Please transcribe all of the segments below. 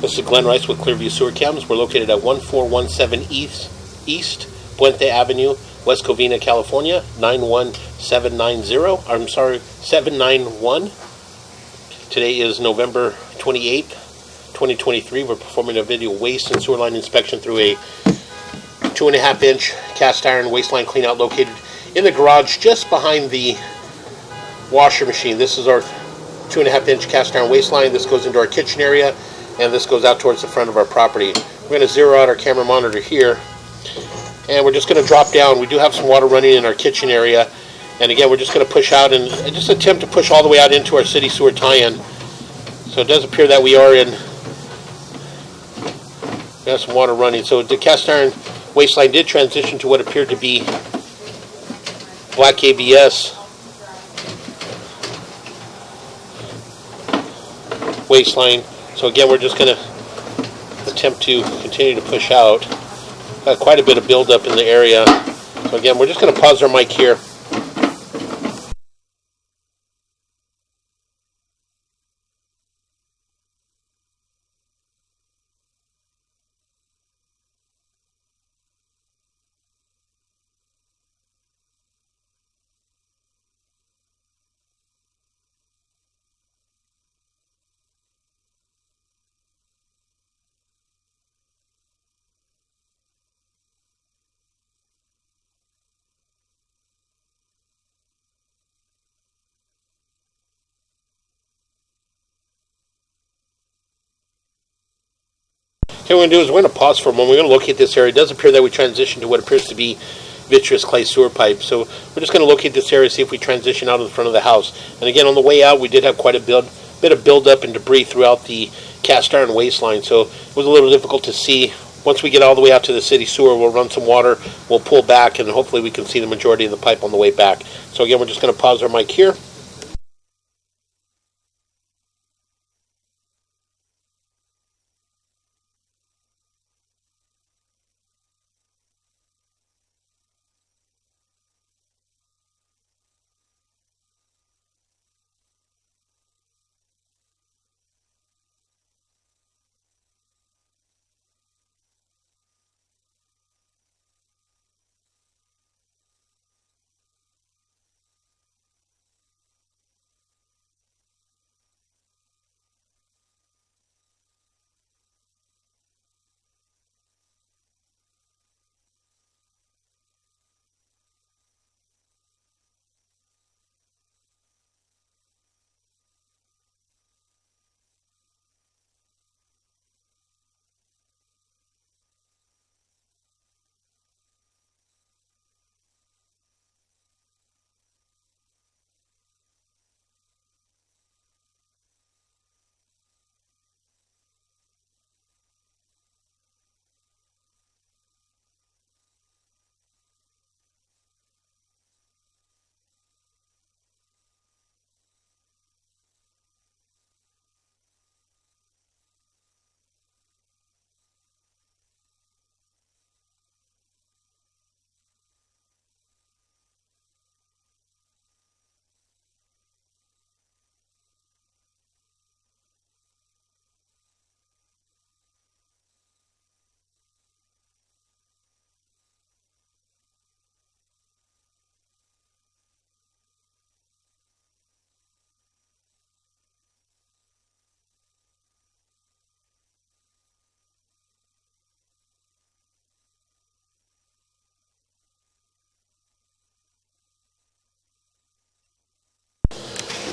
This is Glenn Rice with Clearview Sewer Cams. We're located at 1417 East Puente Avenue, West Covina, California, 791. Today is November 28th, 2023. We're performing a video waste and sewer line inspection through a 2.5-inch cast iron waste line cleanout located in the garage just behind the washer machine. This is our 2.5-inch cast iron waste line. This goes into our kitchen area, and this goes out towards the front of our property. We're going to zero out our camera monitor here, and we're just going to drop down. We do have some water running in our kitchen area, and again, we're just going to push out and just attempt to push all the way out into our city sewer tie-in. So it does appear that we have some water running. So the cast iron waste line did transition to what appeared to be black ABS waste line. So again, we're just going to attempt to continue to push out. Got quite a bit of buildup in the area. So again, we're just going to pause our mic here. Okay, what we're going to do is we're going to pause for a moment. We're going to locate this area. It does appear that we transitioned to what appears to be vitreous clay sewer pipe. So we're just going to locate this area, see if we transition out of the front of the house. And again, on the way out, we did have quite a bit of buildup and debris throughout the cast iron waste line. So it was a little difficult to see. Once we get all the way out to the city sewer, we'll run some water, we'll pull back, and hopefully we can see the majority of the pipe on the way back. So again, we're just going to pause our mic here.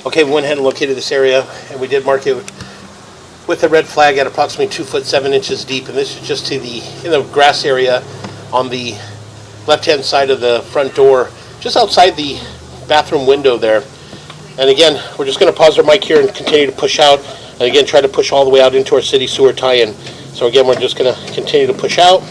Okay, we went ahead and located this area, and we did mark it with a red flag at approximately 2 foot 7 inches deep. And this is just in the grass area on the left-hand side of the front door, just outside the bathroom window there. And again, we're just going to pause our mic here and continue to push out, and again try to push all the way out into our city sewer tie-in. So again, we're just going to continue to push out.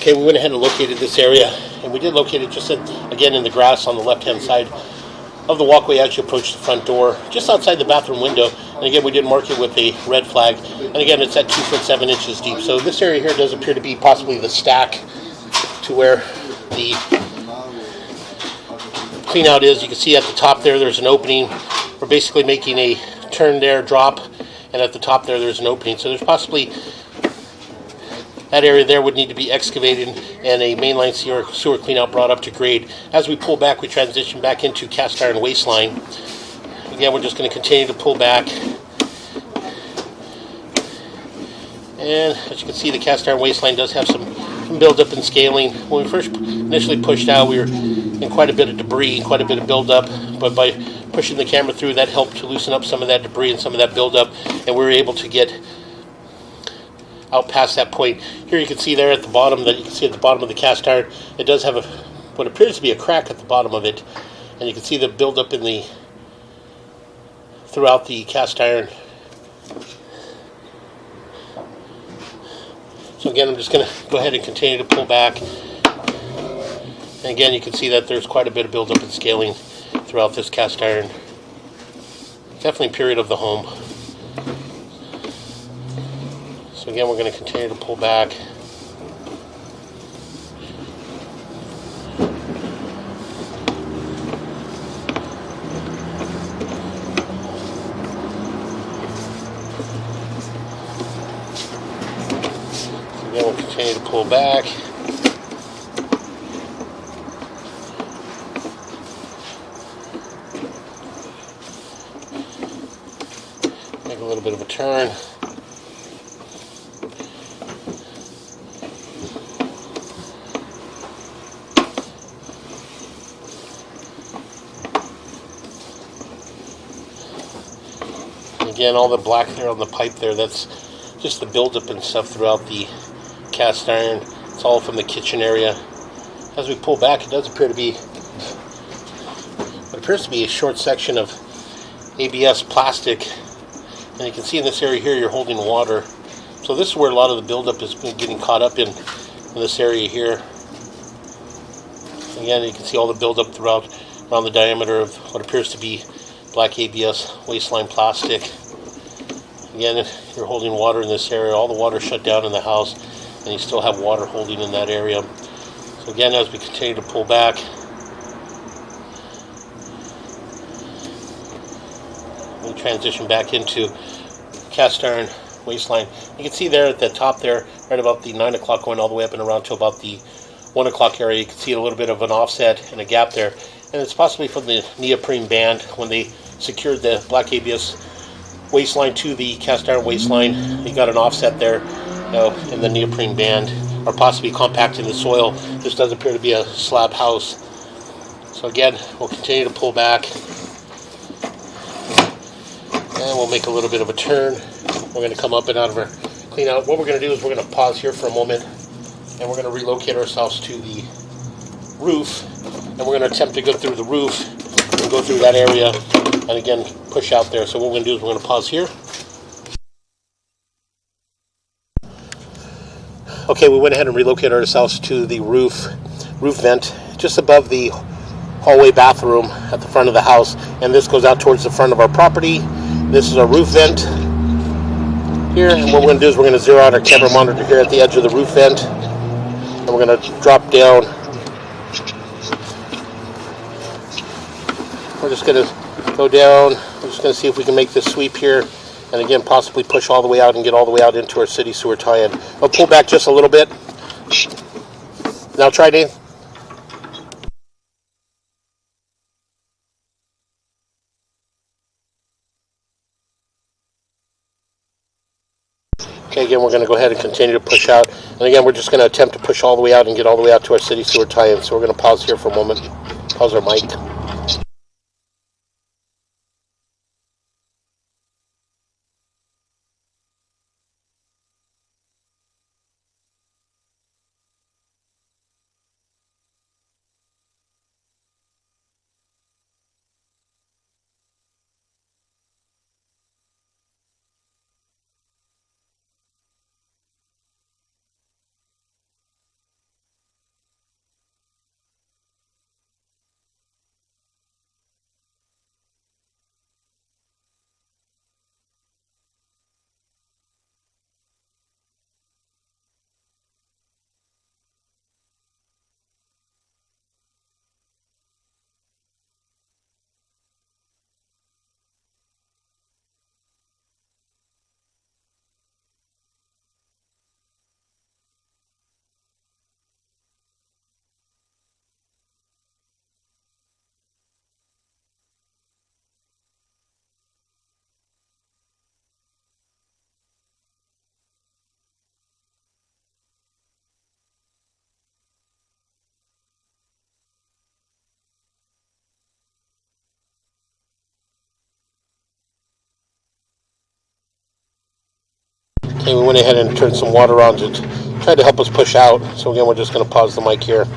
Okay, we went ahead and located this area, and we did locate it just again in the grass on the left-hand side of the walkway as you approach the front door, just outside the bathroom window. And again, we did mark it with a red flag, and again, it's at 2 foot 7 inches deep. So this area here does appear to be possibly the stack to where the clean out is. You can see at the top there's an opening. We're basically making a turn there, drop, and at the top there's an opening. So there's possibly that area there would need to be excavated and a mainline sewer clean out brought up to grade. As we pull back, we transition back into cast iron waistline. Again, we're just going to continue to pull back. And as you can see, the cast iron waistline does have some buildup and scaling. When we first initially pushed out, we were in quite a bit of debris, quite a bit of buildup, but by pushing the camera through, that helped to loosen up some of that debris and some of that buildup, and we were able to get out past that point. Here you can see there at the bottom, that you can see at the bottom of the cast iron, it does have what appears to be a crack at the bottom of it, and you can see the buildup throughout the cast iron. So again, I'm just going to go ahead and continue to pull back. And again, you can see that there's quite a bit of buildup and scaling throughout this cast iron. Definitely a period of the home. So again, we're going to continue to pull back. So again, we'll continue to pull back. Make a little bit of a turn. Again, all the black there on the pipe there, that's just the buildup and stuff throughout the cast iron. It's all from the kitchen area. As we pull back, it does appear to be what appears to be a short section of ABS plastic. And you can see in this area here, you're holding water. So this is where a lot of the buildup is getting caught up in this area here. Again, you can see all the buildup throughout around the diameter of what appears to be black ABS waistline plastic. Again, you're holding water in this area. All the water shut down in the house, and you still have water holding in that area. So again, as we continue to pull back, we transition back into cast iron waistline. You can see there at the top there, right about the 9 o'clock going all the way up and around to about the 1 o'clock area, you can see a little bit of an offset and a gap there. And it's possibly from the neoprene band when they secured the black ABS waistline to the cast iron waistline. You got an offset there in the neoprene band, or possibly compacting the soil. This does appear to be a slab house. So again, we'll continue to pull back, and we'll make a little bit of a turn. We're going to come up and out of our clean out. What we're going to do is we're going to pause here for a moment, and we're going to relocate ourselves to the roof, and we're going to attempt to go through the roof and go through that area, and again push out there. So what we're going to do is we're going to pause here. Okay, we went ahead and relocated ourselves to the roof vent just above the hallway bathroom at the front of the house, and this goes out towards the front of our property. This is our roof vent here, and what we're going to do is we're going to zero out our camera monitor here at the edge of the roof vent, and we're going to drop down. We're just going to go down. We're just going to see if we can make this sweep here, and again possibly push all the way out and get all the way out into our city sewer tie-in. I'll pull back just a little bit. Now try, Dave. Okay, again we're going to go ahead and continue to push out, and again we're just going to attempt to push all the way out and get all the way out to our city sewer tie-in. So we're going to pause here for a moment. Pause our mic. And we went ahead and turned some water on to try to help us push out. So again, we're just going to pause the mic here.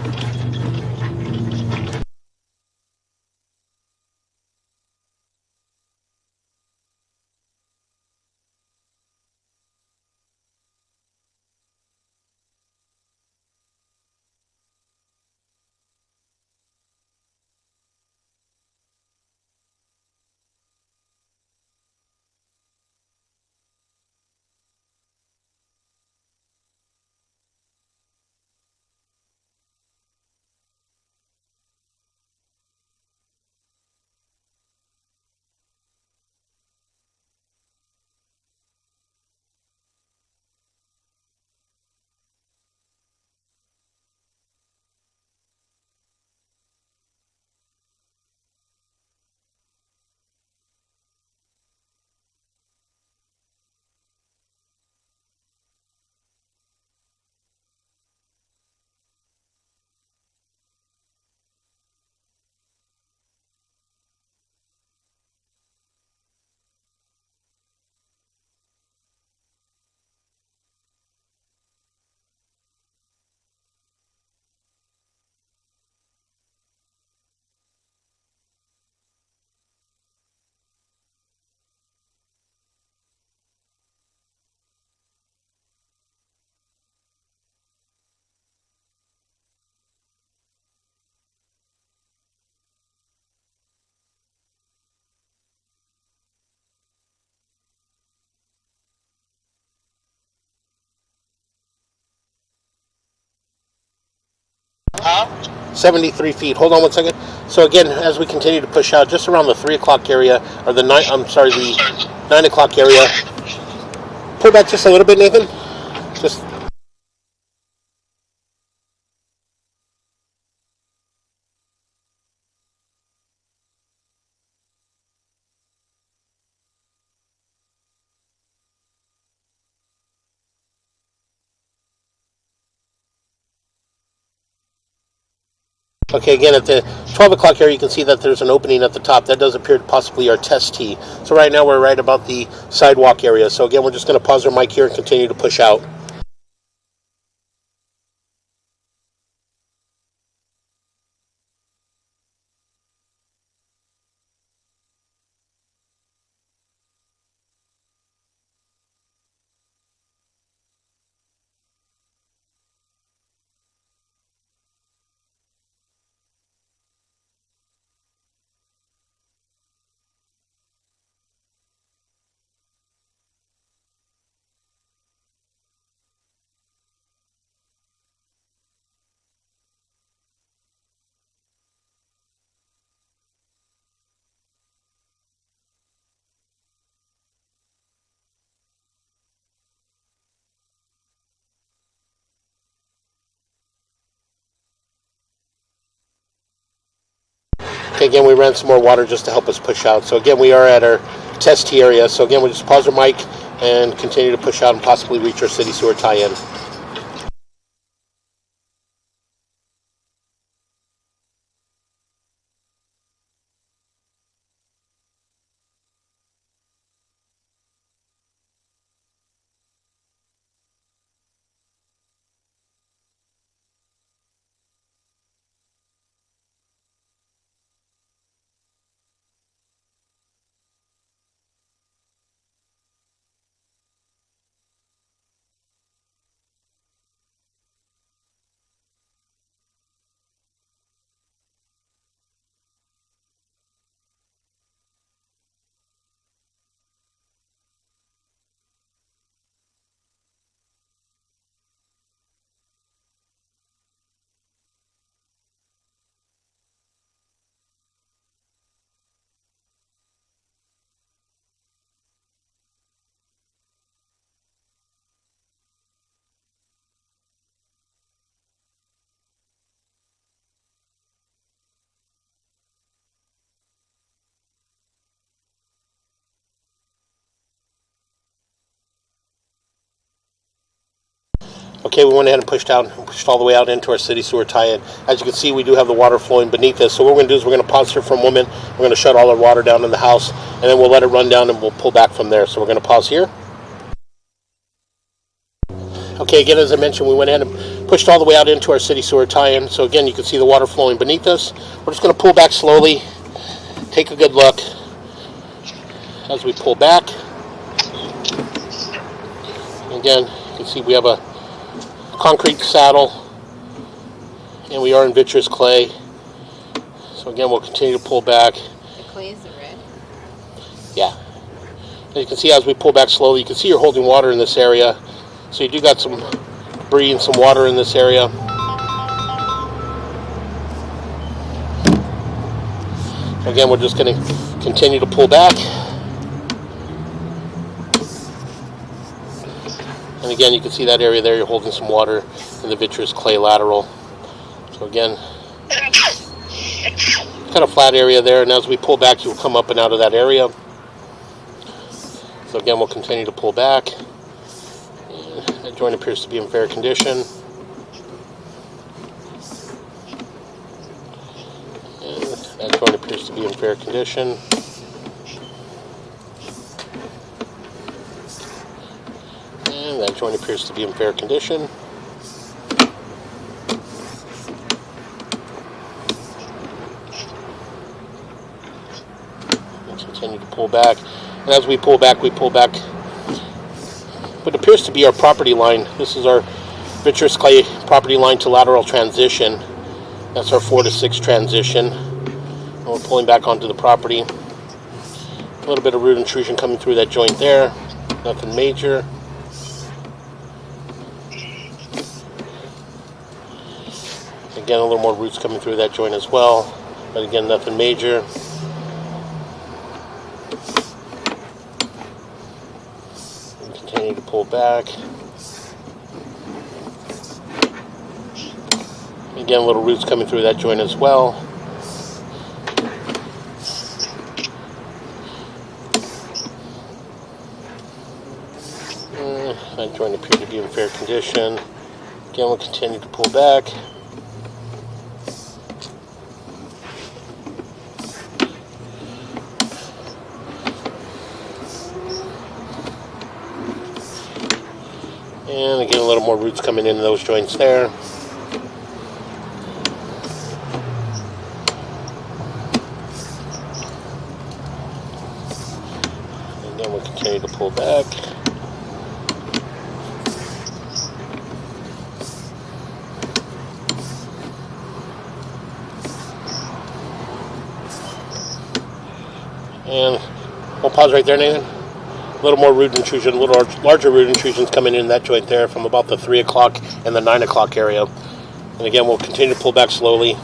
Huh? 73 feet. Hold on one second. So again, as we continue to push out, just around the 3 o'clock area, or the 9 o'clock area. Pull back just a little bit, Nathan. Just. Okay, again, at the 12 o'clock area, you can see that there's an opening at the top. That does appear to possibly our test tee. So right now we're right about the sidewalk area. So again, we're just going to pause our mic here and continue to push out. Okay, again, we ran some more water just to help us push out. So again, we are at our test tee area. So again, we'll just pause our mic and continue to push out and possibly reach our city sewer tie-in. Okay, we went ahead and pushed all the way out into our city sewer tie-in. As you can see, we do have the water flowing beneath us. So what we're going to do is we're going to pause here for a moment. We're going to shut all our water down in the house, and then we'll let it run down and we'll pull back from there. So we're going to pause here. Okay, again, as I mentioned, we went ahead and pushed all the way out into our city sewer tie-in. So again, you can see the water flowing beneath us. We're just going to pull back slowly, take a good look as we pull back. Again, you can see we have a concrete saddle, and we are in vitreous clay. So again, we'll continue to pull back. The clay is red? Yeah. And you can see as we pull back slowly, you can see you're holding water in this area. So you do got some debris and some water in this area. Again, we're just going to continue to pull back. And again, you can see that area there, you're holding some water in the vitreous clay lateral. So again, kind of flat area there, and as we pull back, you'll come up and out of that area. So again, we'll continue to pull back. And that joint appears to be in fair condition. And that joint appears to be in fair condition. And that joint appears to be in fair condition. Let's continue to pull back. And as we pull back what appears to be our property line. This is our vitreous clay property line to lateral transition. That's our 4 to 6 transition. And we're pulling back onto the property. A little bit of root intrusion coming through that joint there. Nothing major. Again, a little more roots coming through that joint as well. But again, nothing major. Continue to pull back. Again, little roots coming through that joint as well. That joint appears to be in fair condition. Again, we'll continue to pull back. And again, a little more roots coming into those joints there. And again, we'll continue to pull back. And we'll pause right there, Nathan. A little more root intrusion, a little larger root intrusions coming in that joint there from about the 3 o'clock and the 9 o'clock area. And again, we'll continue to pull back slowly.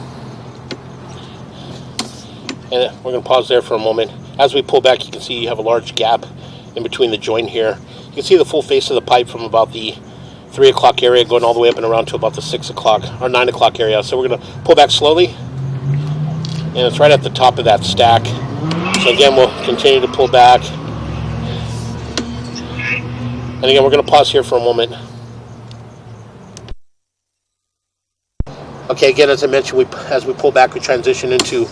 And we're going to pause there for a moment. As we pull back, you can see you have a large gap in between the joint here. You can see the full face of the pipe from about the 3 o'clock area going all the way up and around to about the 6 o'clock or 9 o'clock area. So we're going to pull back slowly. And it's right at the top of that stack. So again, we'll continue to pull back. And again, we're going to pause here for a moment. Okay, again, as I mentioned, as we pull back, we transition into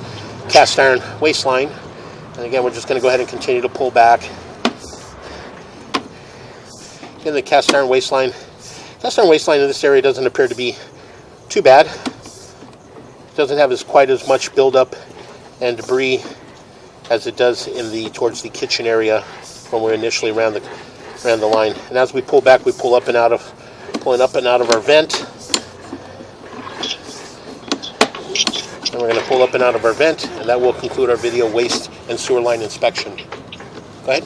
cast iron waistline. And again, we're just going to go ahead and continue to pull back. Again, the cast iron waistline in this area doesn't appear to be too bad. It doesn't have quite as much buildup and debris as it does towards the kitchen area when we initially ran the line. And as we pull back, we pulling up and out of our vent. And we're going to pull up and out of our vent, and that will conclude our video waste and sewer line inspection. Go ahead.